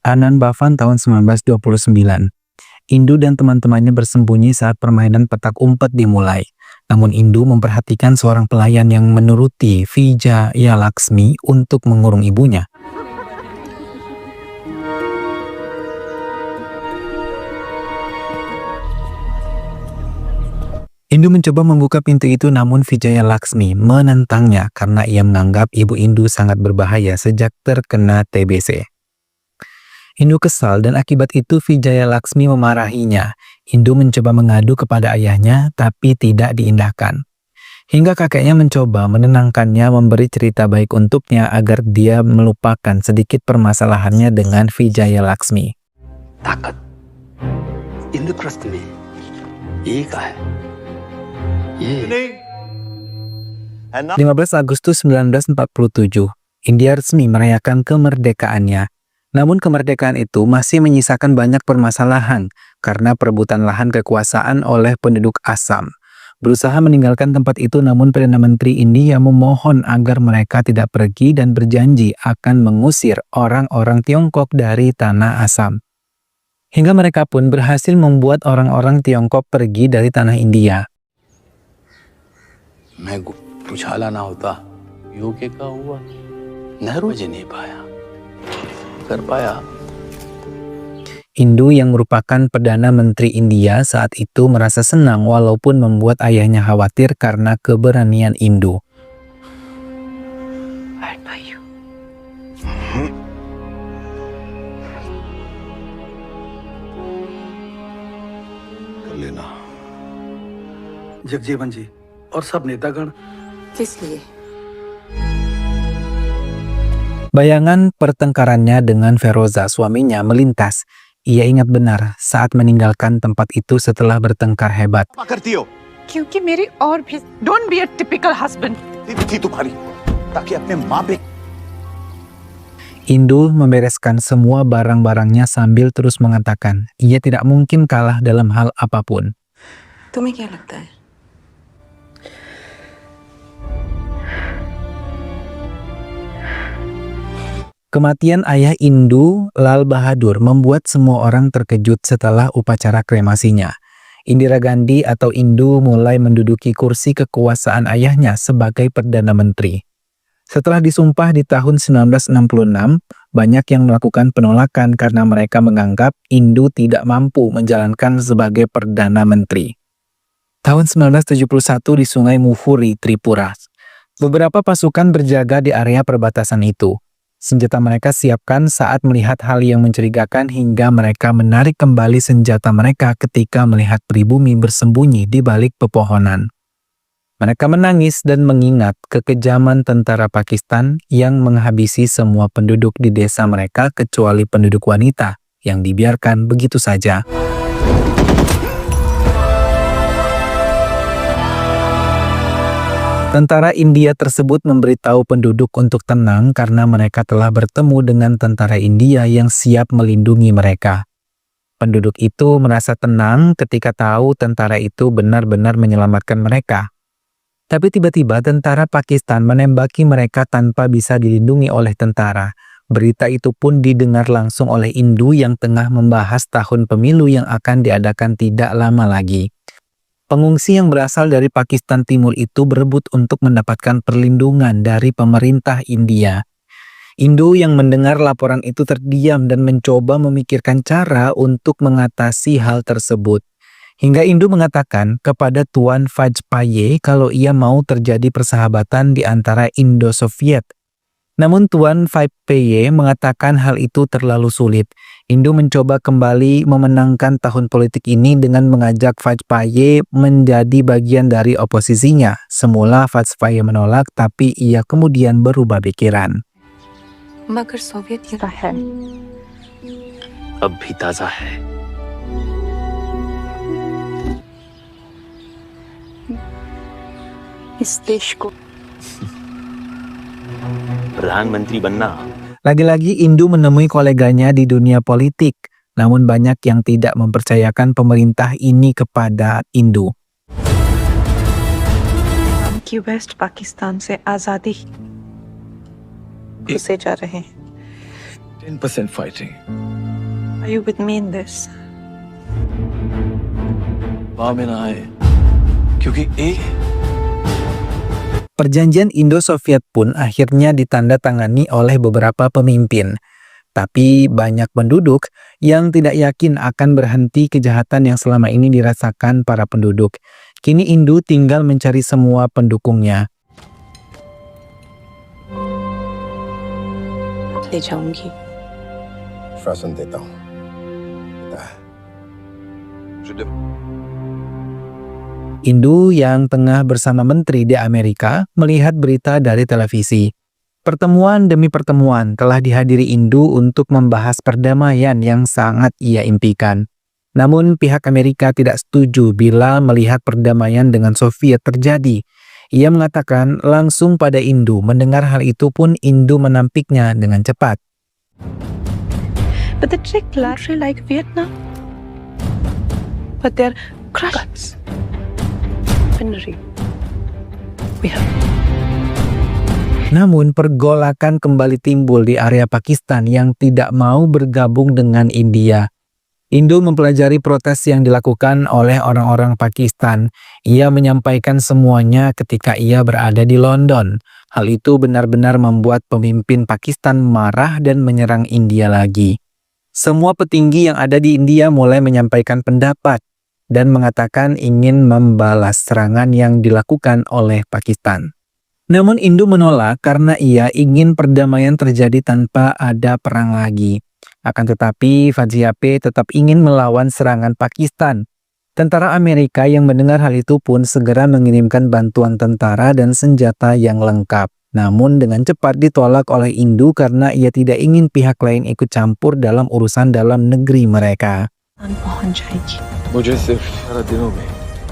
Anand Bhavan tahun 1929. Indu dan teman-temannya bersembunyi saat permainan petak umpet dimulai. Namun Indu memperhatikan seorang pelayan yang menuruti Vijaya Laksmi untuk mengurung ibunya. Indu mencoba membuka pintu itu, namun Vijaya Laksmi menentangnya karena ia menganggap ibu Indu sangat berbahaya sejak terkena TBC. Indu kesal dan akibat itu Vijaya Laksmi memarahinya. Indu mencoba mengadu kepada ayahnya tapi tidak diindahkan. Hingga kakeknya mencoba menenangkannya, memberi cerita baik untuknya agar dia melupakan sedikit permasalahannya dengan Vijaya Laksmi. ताकत इंद्रप्रस्थ में एक है ये 15 Agustus 1947, India resmi merayakan kemerdekaannya. Namun kemerdekaan itu masih menyisakan banyak permasalahan karena perebutan lahan kekuasaan oleh penduduk Assam. Berusaha meninggalkan tempat itu, namun Perdana Menteri India memohon agar mereka tidak pergi dan berjanji akan mengusir orang-orang Tiongkok dari tanah Assam. Hingga mereka pun berhasil membuat orang-orang Tiongkok pergi dari tanah India. मैं उछाला ना होता यूके का हुआ नेहरू जी नहीं पाया कर पाया. Indu yang merupakan Perdana Menteri India saat itu merasa senang walaupun membuat ayahnya khawatir karena keberanian Indu. लेना जगजीवन जी और सब नेतागण किस लिए? Bayangan pertengkarannya dengan Feroza, suaminya, melintas. Ia ingat benar saat meninggalkan tempat itu setelah bertengkar hebat. करती हो क्योंकि मेरी और भी don't be a typical husband. थी तुम्हारी ताकि अपने माँ पे Indu membereskan semua barang-barangnya sambil terus mengatakan ia tidak mungkin kalah dalam hal apapun. तुम्हें क्या लगता है? Kematian ayah Indu, Lal Bahadur, membuat semua orang terkejut setelah upacara kremasinya. Indira Gandhi atau Indu mulai menduduki kursi kekuasaan ayahnya sebagai Perdana Menteri. Setelah disumpah di tahun 1966, banyak yang melakukan penolakan karena mereka menganggap Indu tidak mampu menjalankan sebagai Perdana Menteri. Tahun 1971 di Sungai Muhuri, Tripura. Beberapa pasukan berjaga di area perbatasan itu. Senjata mereka siapkan saat melihat hal yang mencurigakan hingga mereka menarik kembali senjata mereka ketika melihat pribumi bersembunyi di balik pepohonan. Mereka menangis dan mengingat kekejaman tentara Pakistan yang menghabisi semua penduduk di desa mereka kecuali penduduk wanita yang dibiarkan begitu saja. Tentara India tersebut memberitahu penduduk untuk tenang karena mereka telah bertemu dengan tentara India yang siap melindungi mereka. Penduduk itu merasa tenang ketika tahu tentara itu benar-benar menyelamatkan mereka. Tapi tiba-tiba tentara Pakistan menembaki mereka tanpa bisa dilindungi oleh tentara. Berita itu pun didengar langsung oleh Indu yang tengah membahas tahun pemilu yang akan diadakan tidak lama lagi. Pengungsi yang berasal dari Pakistan Timur itu berebut untuk mendapatkan perlindungan dari pemerintah India. Indu yang mendengar laporan itu terdiam dan mencoba memikirkan cara untuk mengatasi hal tersebut. Hingga Indu mengatakan kepada Tuan Vajpayee kalau ia mau terjadi persahabatan di antara Indo-Soviet. Namun Tuan Vajpayee mengatakan hal itu terlalu sulit. Indu mencoba kembali memenangkan tahun politik ini dengan mengajak Vajpayee menjadi bagian dari oposisinya. Semula Vajpayee menolak, tapi ia kemudian berubah pikiran. मगर सोवियत युद्ध है. अब भी ताजा है. इस देश को प्रधानमंत्री बनना Lagi-lagi Indu menemui koleganya di dunia politik, namun banyak yang tidak mempercayakan pemerintah ini kepada Indu. कि वेस्ट पाकिस्तान से आजादी घुसे जा रहे हैं. 10% fighting. Are you with me in this? वाह में ना आए क्योंकि एक Perjanjian Indo-Soviet pun akhirnya ditandatangani oleh beberapa pemimpin. Tapi banyak penduduk yang tidak yakin akan berhenti kejahatan yang selama ini dirasakan para penduduk. Kini Hindu tinggal mencari semua pendukungnya. ले जाऊंगी. श्वासन देता हूँ. Hindu yang tengah bersama menteri di Amerika melihat berita dari televisi. Pertemuan demi pertemuan telah dihadiri Hindu untuk membahas perdamaian yang sangat ia impikan. Namun pihak Amerika tidak setuju bila melihat perdamaian dengan Soviet terjadi. Ia mengatakan langsung pada Hindu, mendengar hal itu pun Hindu menampiknya dengan cepat. But the trick literally like Vietnam. But they're crushed. We have. Namun pergolakan kembali timbul di area Pakistan yang tidak mau bergabung dengan India. Hindu mempelajari protes yang dilakukan oleh orang-orang Pakistan. Ia menyampaikan semuanya ketika ia berada di London. Hal itu benar-benar membuat pemimpin Pakistan marah dan menyerang India lagi. Semua petinggi yang ada di India mulai menyampaikan pendapat dan mengatakan ingin membalas serangan yang dilakukan oleh Pakistan. Namun Hindu menolak karena ia ingin perdamaian terjadi tanpa ada perang lagi. Akan tetapi Vajpayee tetap ingin melawan serangan Pakistan. Tentara Amerika yang mendengar hal itu pun segera mengirimkan bantuan tentara dan senjata yang lengkap. Namun dengan cepat ditolak oleh Hindu karena ia tidak ingin pihak lain ikut campur dalam urusan dalam negeri mereka. मुझे सिर्फ 18 दिनों में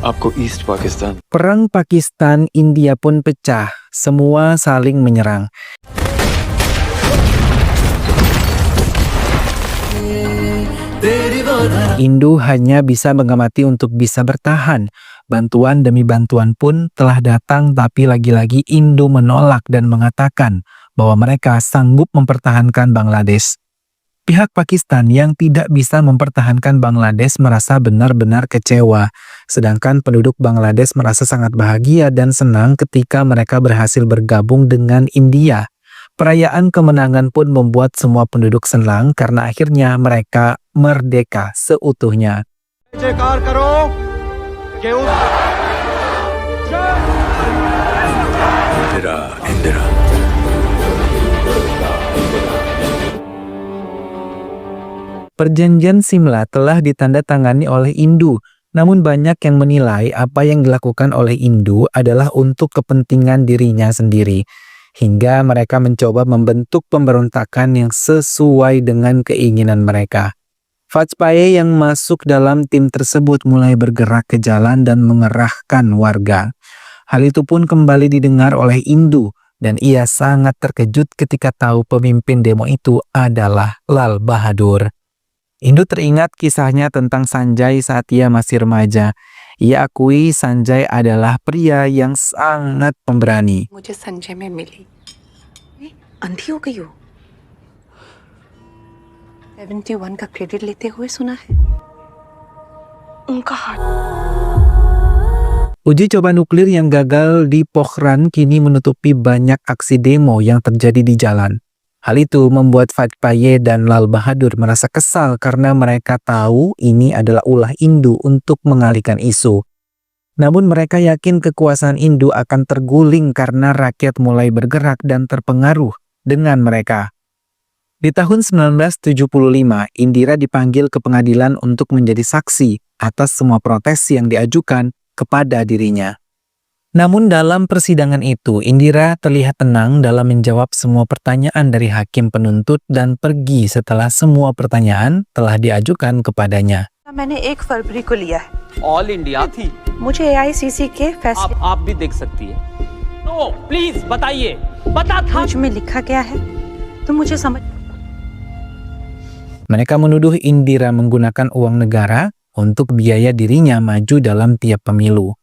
आपको ईस्ट Pakistan. Perang Pakistan-India pun pecah, semua saling menyerang. Hindu hanya bisa mengamati untuk bisa bertahan. Bantuan demi bantuan pun telah datang, tapi lagi-lagi Hindu menolak dan mengatakan bahwa mereka sanggup mempertahankan Bangladesh. Pihak Pakistan yang tidak bisa mempertahankan Bangladesh merasa benar-benar kecewa, sedangkan penduduk Bangladesh merasa sangat bahagia dan senang ketika mereka berhasil bergabung dengan India. Perayaan kemenangan pun membuat semua penduduk senang karena akhirnya mereka merdeka seutuhnya. Indira. Perjanjian Simla telah ditandatangani oleh Hindu, namun banyak yang menilai apa yang dilakukan oleh Hindu adalah untuk kepentingan dirinya sendiri, hingga mereka mencoba membentuk pemberontakan yang sesuai dengan keinginan mereka. Vajpayee yang masuk dalam tim tersebut mulai bergerak ke jalan dan mengerahkan warga. Hal itu pun kembali didengar oleh Hindu, dan ia sangat terkejut ketika tahu pemimpin demo itu adalah Lal Bahadur. Hindu teringat kisahnya tentang Sanjay saat ia masih remaja. Ia akui Sanjay adalah pria yang sangat pemberani. मुझे संजय में मिली. अंधी हो गई हो. 71 का क्रेडिट लेते हुए सुना है. उनका heart. Uji coba nuklir yang gagal di Pokhran kini menutupi banyak aksi demo yang terjadi di jalan. Hal itu membuat Vajpayee dan Lal Bahadur merasa kesal karena mereka tahu ini adalah ulah Hindu untuk mengalihkan isu. Namun mereka yakin kekuasaan Hindu akan terguling karena rakyat mulai bergerak dan terpengaruh dengan mereka. Di tahun 1975, Indira dipanggil ke pengadilan untuk menjadi saksi atas semua protes yang diajukan kepada dirinya. Namun dalam persidangan itu, Indira terlihat tenang dalam menjawab semua pertanyaan dari hakim penuntut dan pergi setelah semua pertanyaan telah diajukan kepadanya. मैंने 1 फरवरी को लिया है. All India थी. मुझे AICC के फैसले आप भी देख सकती है. नो प्लीज बताइए. बता था. में लिखा गया है तो मुझे समझ. Mereka menuduh Indira menggunakan uang negara untuk biaya dirinya maju dalam tiap pemilu.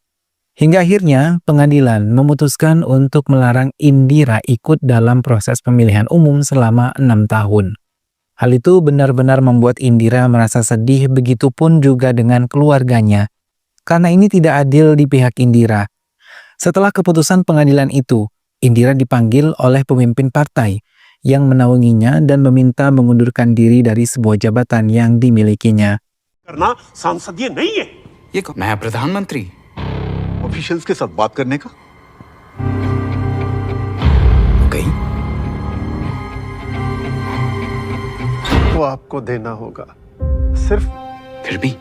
Hingga akhirnya pengadilan memutuskan untuk melarang Indira ikut dalam proses pemilihan umum selama 6 tahun. Hal itu benar-benar membuat Indira merasa sedih, begitupun juga dengan keluarganya. Karena ini tidak adil di pihak Indira. Setelah keputusan pengadilan itu, Indira dipanggil oleh pemimpin partai yang menaunginya dan meminta mengundurkan diri dari sebuah jabatan yang dimilikinya. करना सांसदीय नहीं है। ये मैं प्रधानमंत्री ऑफिशियल्स के साथ बात करने का गई वो आपको देना होगा सिर्फ। फिर भी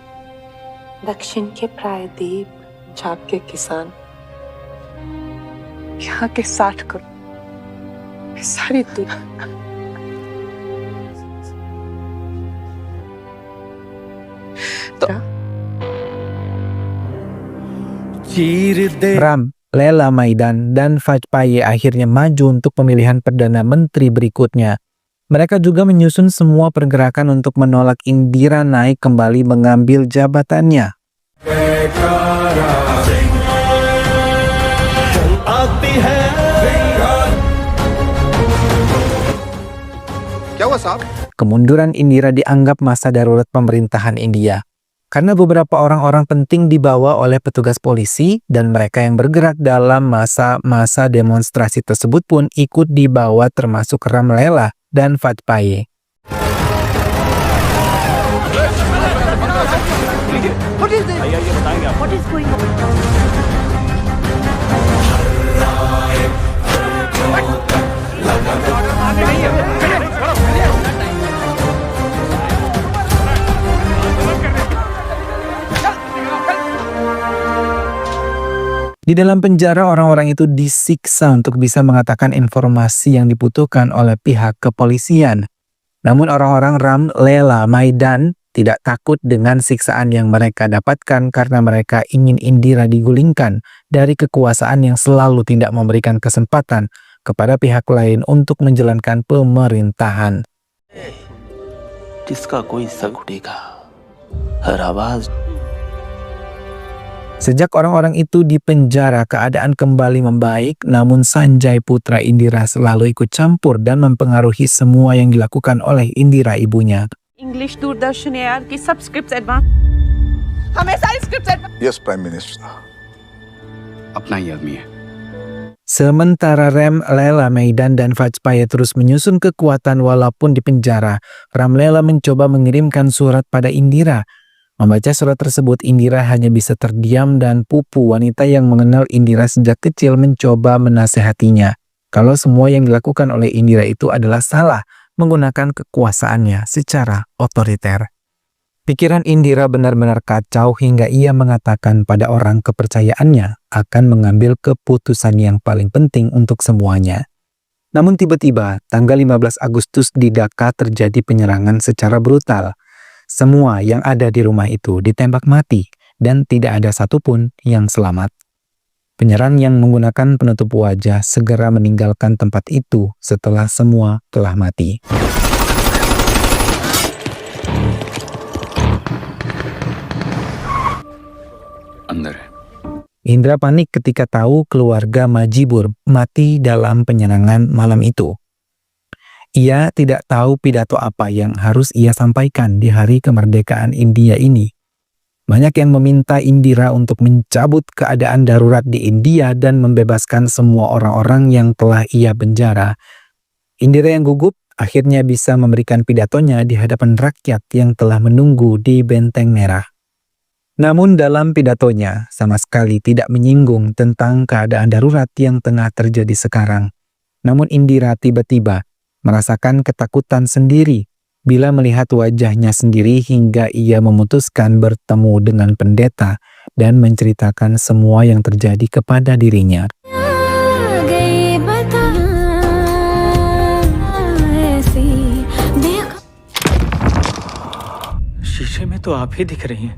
दक्षिण के प्रायद्वीप, झाग के किसान, यहाँ के 60 करोड़, सारी दुनिया। Ram, Leela Maidan, dan Vajpayee akhirnya maju untuk pemilihan Perdana Menteri berikutnya. Mereka juga menyusun semua pergerakan untuk menolak Indira naik kembali mengambil jabatannya. क्या हुआ साहब? Kemunduran Indira dianggap masa darurat pemerintahan India. Karena beberapa orang-orang penting dibawa oleh petugas polisi dan mereka yang bergerak dalam masa-masa demonstrasi tersebut pun ikut dibawa termasuk Ram, Leela, dan Vajpayee. Di dalam penjara, orang-orang itu disiksa untuk bisa mengatakan informasi yang dibutuhkan oleh pihak kepolisian. Namun orang-orang Ram, Leela, Maidan tidak takut dengan siksaan yang mereka dapatkan karena mereka ingin Indira digulingkan dari kekuasaan yang selalu tidak memberikan kesempatan kepada pihak lain untuk menjalankan pemerintahan. किसका कोई सग उठेगा हर आवाज। Sejak orang-orang itu dipenjara, keadaan kembali membaik, namun Sanjay putra Indira selalu ikut campur dan mempengaruhi semua yang dilakukan oleh Indira ibunya. English Doordarshan AR की सब scripts advance, हमें सारी scripts advance. Yes prime minister. अपना ही आदमी है। Sementara Ram, Leela, Maidan, dan Vajpayee terus menyusun kekuatan walaupun di penjara, Ram, Leela mencoba mengirimkan surat pada Indira. Membaca surat tersebut, Indira hanya bisa terdiam dan Pupu, wanita yang mengenal Indira sejak kecil, mencoba menasehatinya kalau semua yang dilakukan oleh Indira itu adalah salah, menggunakan kekuasaannya secara otoriter. Pikiran Indira benar-benar kacau hingga ia mengatakan pada orang kepercayaannya akan mengambil keputusan yang paling penting untuk semuanya. Namun tiba-tiba, tanggal 15 Agustus di Dhaka terjadi penyerangan secara brutal. Semua yang ada di rumah itu ditembak mati dan tidak ada satupun yang selamat. Penyerang yang menggunakan penutup wajah segera meninggalkan tempat itu setelah semua telah mati. अंदर है। Indra panik ketika tahu keluarga Majibur mati dalam penyerangan malam itu. Ia tidak tahu pidato apa yang harus ia sampaikan di hari kemerdekaan India ini. Banyak yang meminta Indira untuk mencabut keadaan darurat di India dan membebaskan semua orang-orang yang telah ia penjara. Indira yang gugup akhirnya bisa memberikan pidatonya di hadapan rakyat yang telah menunggu di Benteng Merah. Namun dalam pidatonya sama sekali tidak menyinggung tentang keadaan darurat yang tengah terjadi sekarang. Namun Indira tiba-tiba merasakan ketakutan sendiri bila melihat wajahnya sendiri hingga ia memutuskan bertemu dengan pendeta dan menceritakan semua yang terjadi kepada dirinya. शीशे में तो आप ही दिख रही हैं।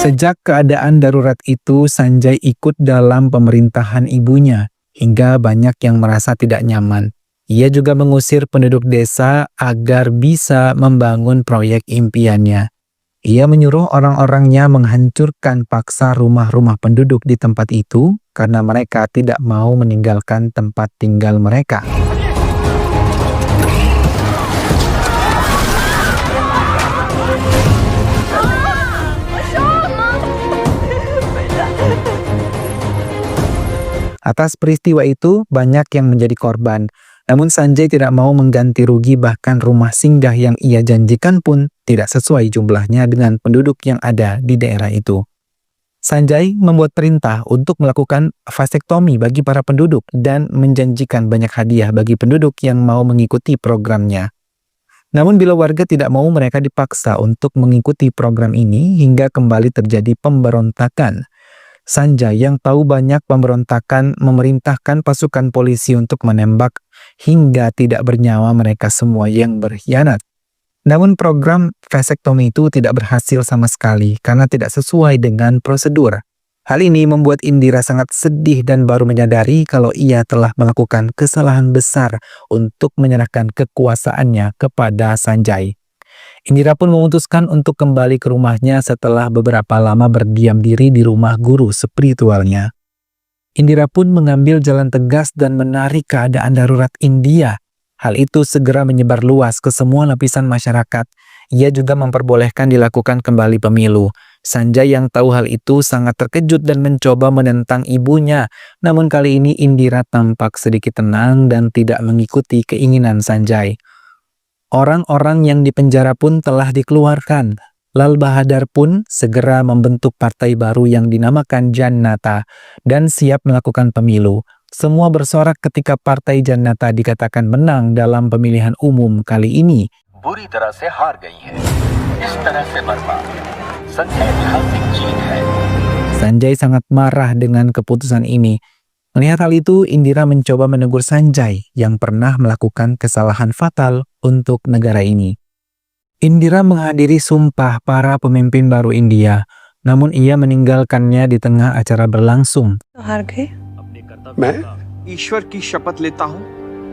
Sejak keadaan darurat itu, Sanjay ikut dalam pemerintahan ibunya, hingga banyak yang merasa tidak nyaman. Ia juga mengusir penduduk desa agar bisa membangun proyek impiannya. Ia menyuruh orang-orangnya menghancurkan paksa rumah-rumah penduduk di tempat itu karena mereka tidak mau meninggalkan tempat tinggal mereka. Atas peristiwa itu, banyak yang menjadi korban. Namun Sanjay tidak mau mengganti rugi, bahkan rumah singgah yang ia janjikan pun tidak sesuai jumlahnya dengan penduduk yang ada di daerah itu. Sanjay membuat perintah untuk melakukan vasektomi bagi para penduduk dan menjanjikan banyak hadiah bagi penduduk yang mau mengikuti programnya. Namun bila warga tidak mau, mereka dipaksa untuk mengikuti program ini hingga kembali terjadi pemberontakan. Sanjay yang tahu banyak pemberontakan memerintahkan pasukan polisi untuk menembak hingga tidak bernyawa mereka semua yang berkhianat. Namun program vasektomi itu tidak berhasil sama sekali karena tidak sesuai dengan prosedur. Hal ini membuat Indira sangat sedih dan baru menyadari kalau ia telah melakukan kesalahan besar untuk menyerahkan kekuasaannya kepada Sanjay. Indira pun memutuskan untuk kembali ke rumahnya setelah beberapa lama berdiam diri di rumah guru spiritualnya. Indira pun mengambil jalan tegas dan menarik keadaan darurat India. Hal itu segera menyebar luas ke semua lapisan masyarakat. Ia juga memperbolehkan dilakukan kembali pemilu. Sanjay yang tahu hal itu sangat terkejut dan mencoba menentang ibunya. Namun kali ini Indira tampak sedikit tenang dan tidak mengikuti keinginan Sanjay. Orang-orang yang dipenjara pun telah dikeluarkan. Lal Bahadar pun segera membentuk partai baru yang dinamakan Jannata dan siap melakukan pemilu. Semua bersorak ketika partai Jannata dikatakan menang dalam pemilihan umum kali ini. बुरी तरह से हार गई है। इस तरह से बर्बाद संजय ऐतिहासिक जीत है। Sanjay sangat marah dengan keputusan ini. Melihat hal itu, Indira mencoba menegur Sanjay yang pernah melakukan kesalahan fatal untuk negara ini. Indira menghadiri sumpah para pemimpin baru India, namun ia meninggalkannya di tengah acara berlangsung. हार गए? मैं ईश्वर की शपथ लेता हूँ।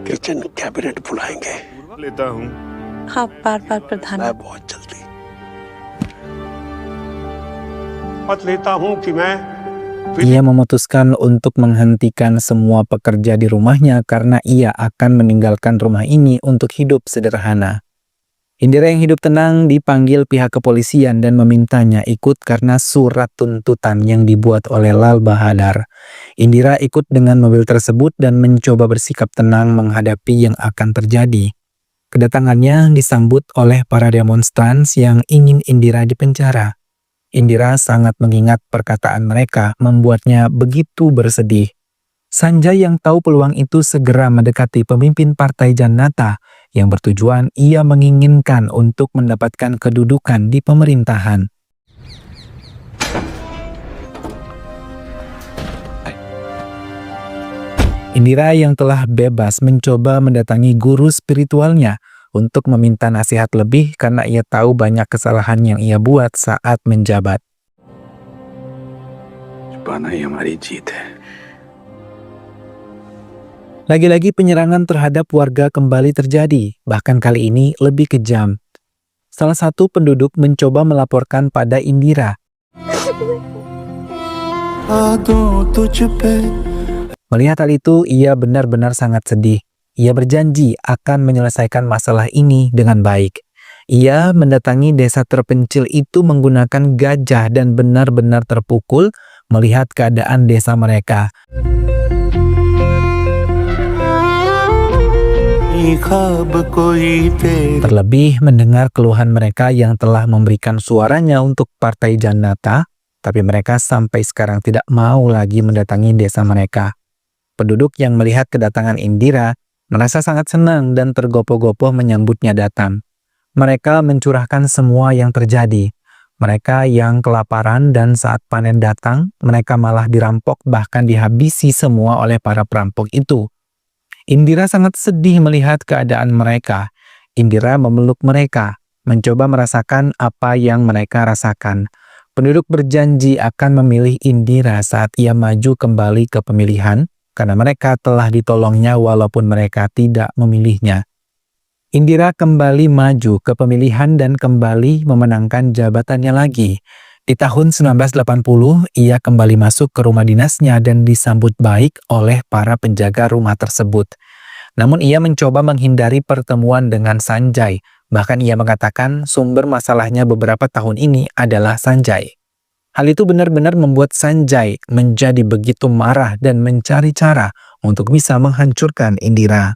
Kitchen cabinet बुलाएंगे। लेता हूँ। आप बार-बार प्रधान। मैं बहुत जल्दी शपथ लेता हूँ कि मैं Ia memutuskan untuk menghentikan semua pekerja di rumahnya karena ia akan meninggalkan rumah ini untuk hidup sederhana. Indira yang hidup tenang dipanggil pihak kepolisian dan memintanya ikut karena surat tuntutan yang dibuat oleh Lal Bahadar. Indira ikut dengan mobil tersebut dan mencoba bersikap tenang menghadapi yang akan terjadi. Kedatangannya disambut oleh para demonstran yang ingin Indira dipenjara. Indira sangat mengingat perkataan mereka membuatnya begitu bersedih. Sanjay yang tahu peluang itu segera mendekati pemimpin partai Jannata yang bertujuan ia menginginkan untuk mendapatkan kedudukan di pemerintahan. Indira yang telah bebas mencoba mendatangi guru spiritualnya untuk meminta nasihat lebih karena ia tahu banyak kesalahan yang ia buat saat menjabat. छुपाना ही हमारी जीत है। Lagi-lagi penyerangan terhadap warga kembali terjadi, bahkan kali ini lebih kejam. Salah satu penduduk mencoba melaporkan pada Indira. Melihat hal itu, ia benar-benar sangat sedih. Ia berjanji akan menyelesaikan masalah ini dengan baik. Ia mendatangi desa terpencil itu menggunakan gajah dan benar-benar terpukul melihat keadaan desa mereka. Terlebih mendengar keluhan mereka yang telah memberikan suaranya untuk partai Jannata, tapi mereka sampai sekarang tidak mau lagi mendatangi desa mereka. Penduduk yang melihat kedatangan Indira merasa sangat senang dan tergopoh-gopoh menyambutnya datang. Mereka mencurahkan semua yang terjadi. Mereka yang kelaparan dan saat panen datang, mereka malah dirampok bahkan dihabisi semua oleh para perampok itu. Indira sangat sedih melihat keadaan mereka. Indira memeluk mereka, mencoba merasakan apa yang mereka rasakan. Penduduk berjanji akan memilih Indira saat ia maju kembali ke pemilihan, karena mereka telah ditolongnya walaupun mereka tidak memilihnya. Indira kembali maju ke pemilihan dan kembali memenangkan jabatannya lagi. Di tahun 1980, ia kembali masuk ke rumah dinasnya dan disambut baik oleh para penjaga rumah tersebut. Namun ia mencoba menghindari pertemuan dengan Sanjay. Bahkan ia mengatakan sumber masalahnya beberapa tahun ini adalah Sanjay. Hal itu benar-benar membuat Sanjay menjadi begitu marah dan mencari cara untuk bisa menghancurkan Indira.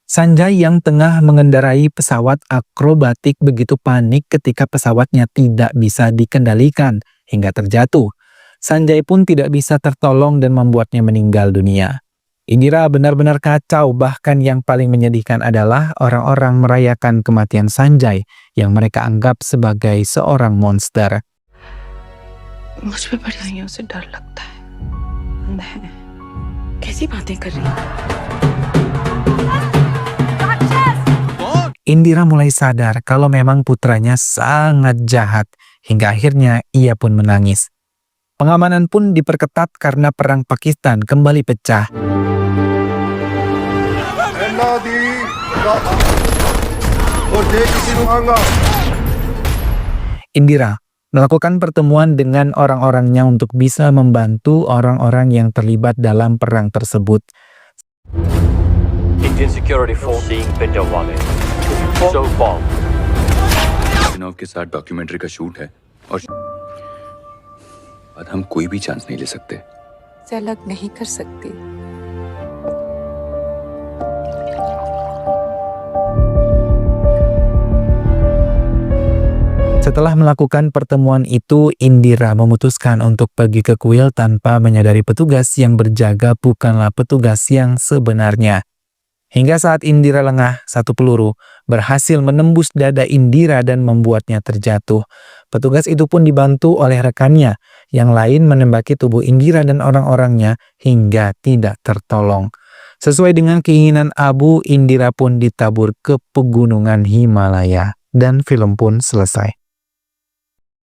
Sanjay yang tengah mengendarai pesawat akrobatik begitu panik ketika pesawatnya tidak bisa dikendalikan hingga terjatuh. Sanjay pun tidak bisa tertolong dan membuatnya meninggal dunia. Indira benar-benar kacau, bahkan yang paling menyedihkan adalah orang-orang merayakan kematian Sanjay yang mereka anggap sebagai seorang monster. मुझ पे बढ़ाइयों से डर लगता है। अंधा है। कैसी बातें कर रही है? Indira mulai sadar kalau memang putranya sangat jahat, hingga akhirnya ia pun menangis. Pengamanan pun diperketat karena perang Pakistan kembali pecah. Indira melakukan pertemuan dengan orang-orangnya untuk bisa membantu orang-orang yang terlibat dalam perang tersebut. Indian security force being Pindawale. So far, अभिनव के साथ डॉक्यूमेंट्री का शूट है और बाद हम कोई भी चांस नहीं ले सकते। से अलग नहीं कर सकती। Setelah melakukan pertemuan itu, Indira memutuskan untuk pergi ke kuil tanpa menyadari petugas yang berjaga bukanlah petugas yang sebenarnya. Hingga saat Indira lengah, satu peluru berhasil menembus dada Indira dan membuatnya terjatuh. Petugas itu pun dibantu oleh rekannya, yang lain menembaki tubuh Indira dan orang-orangnya hingga tidak tertolong. Sesuai dengan keinginan Abu, Indira pun ditabur ke pegunungan Himalaya dan film pun selesai.